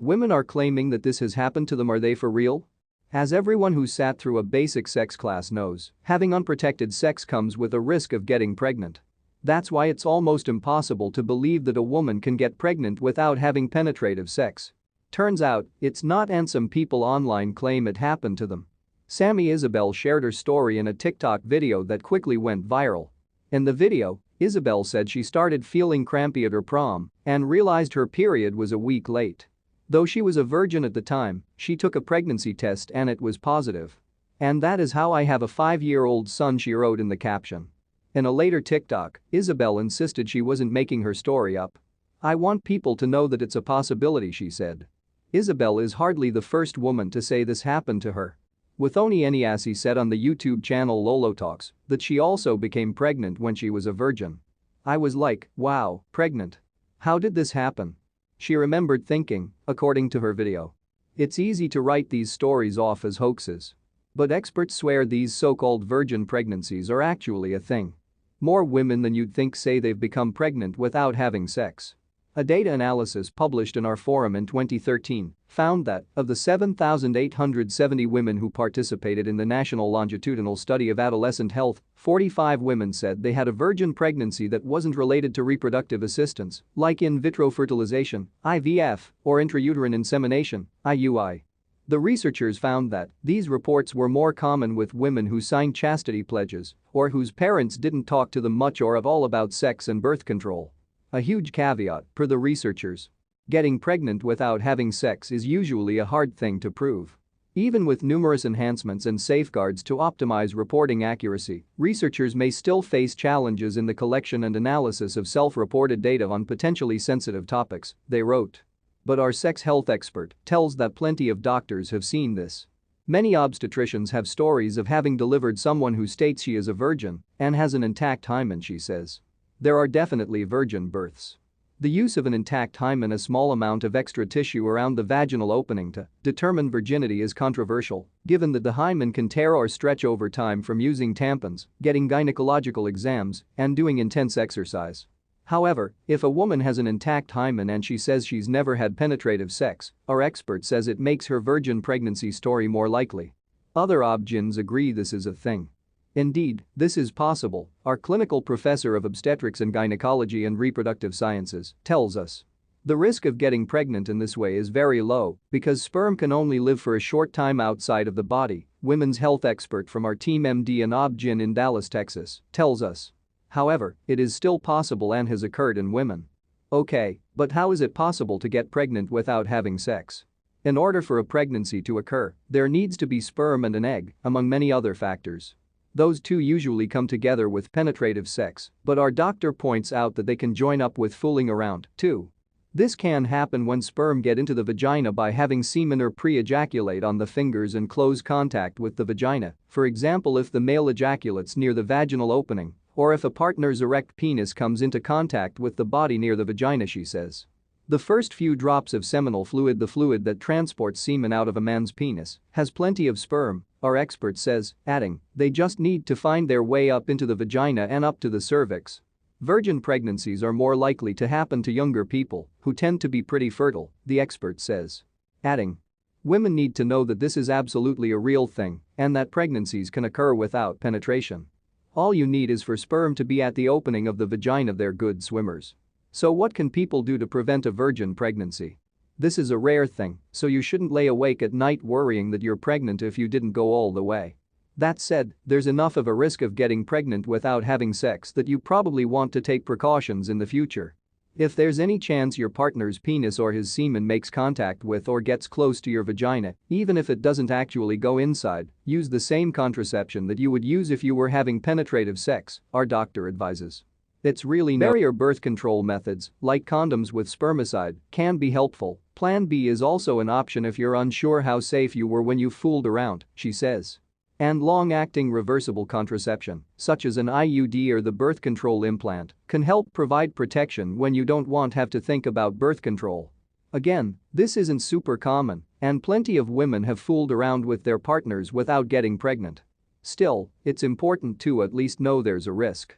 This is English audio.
Women are claiming that this has happened to them. Are they for real? As everyone who sat through a basic sex class knows, having unprotected sex comes with a risk of getting pregnant. That's why it's almost impossible to believe that a woman can get pregnant without having penetrative sex. Turns out, it's not, and some people online claim it happened to them. Sammy Isabel shared her story in a TikTok video that quickly went viral. In the video, Isabel said she started feeling crampy at her prom and realized her period was a week late. Though she was a virgin at the time, she took a pregnancy test and it was positive. "And that is how I have a 5-year-old son," she wrote in the caption. In a later TikTok, Isabel insisted she wasn't making her story up. "I want people to know that it's a possibility," she said. Isabel is hardly the first woman to say this happened to her. Withoni Eniasi said on the YouTube channel Lolo Talks that she also became pregnant when she was a virgin. "I was like, wow, pregnant. How did this happen?" She remembered thinking, according to her video. It's easy to write these stories off as hoaxes. But experts swear these so-called virgin pregnancies are actually a thing. More women than you'd think say they've become pregnant without having sex. A data analysis published in our forum in 2013 found that, of the 7,870 women who participated in the National Longitudinal Study of Adolescent Health, 45 women said they had a virgin pregnancy that wasn't related to reproductive assistance, like in vitro fertilization, IVF, or intrauterine insemination, IUI. The researchers found that these reports were more common with women who signed chastity pledges or whose parents didn't talk to them much or at all about sex and birth control. A huge caveat, per the researchers. Getting pregnant without having sex is usually a hard thing to prove. Even with numerous enhancements and safeguards to optimize reporting accuracy, researchers may still face challenges in the collection and analysis of self-reported data on potentially sensitive topics, they wrote. But our sex health expert tells that plenty of doctors have seen this. Many obstetricians have stories of having delivered someone who states she is a virgin and has an intact hymen, she says. There are definitely virgin births. The use of an intact hymen, a small amount of extra tissue around the vaginal opening to determine virginity, is controversial, given that the hymen can tear or stretch over time from using tampons, getting gynecological exams, and doing intense exercise. However, if a woman has an intact hymen and she says she's never had penetrative sex, our expert says it makes her virgin pregnancy story more likely. Other obgyns agree this is a thing. Indeed, this is possible, our clinical professor of obstetrics and gynecology and reproductive sciences tells us. The risk of getting pregnant in this way is very low because sperm can only live for a short time outside of the body, women's health expert from our team MD and obgyn in Dallas, Texas, tells us. However, it is still possible and has occurred in women. Okay, but how is it possible to get pregnant without having sex? In order for a pregnancy to occur, there needs to be sperm and an egg, among many other factors. Those two usually come together with penetrative sex, but our doctor points out that they can join up with fooling around, too. This can happen when sperm get into the vagina by having semen or pre-ejaculate on the fingers and close contact with the vagina, for example if the male ejaculates near the vaginal opening, or if a partner's erect penis comes into contact with the body near the vagina, she says. The first few drops of seminal fluid, the fluid that transports semen out of a man's penis, has plenty of sperm, our expert says, adding, they just need to find their way up into the vagina and up to the cervix. Virgin pregnancies are more likely to happen to younger people, who tend to be pretty fertile, the expert says. Adding, women need to know that this is absolutely a real thing and that pregnancies can occur without penetration. All you need is for sperm to be at the opening of the vagina. They're good swimmers. So what can people do to prevent a virgin pregnancy? This is a rare thing, so you shouldn't lay awake at night worrying that you're pregnant if you didn't go all the way. That said, there's enough of a risk of getting pregnant without having sex that you probably want to take precautions in the future. If there's any chance your partner's penis or his semen makes contact with or gets close to your vagina, even if it doesn't actually go inside, use the same contraception that you would use if you were having penetrative sex, our doctor advises. It's really no barrier. Birth control methods, like condoms with spermicide, can be helpful. Plan B is also an option if you're unsure how safe you were when you fooled around, she says. And long-acting reversible contraception, such as an IUD or the birth control implant, can help provide protection when you don't want to have to think about birth control. Again, this isn't super common, and plenty of women have fooled around with their partners without getting pregnant. Still, it's important to at least know there's a risk.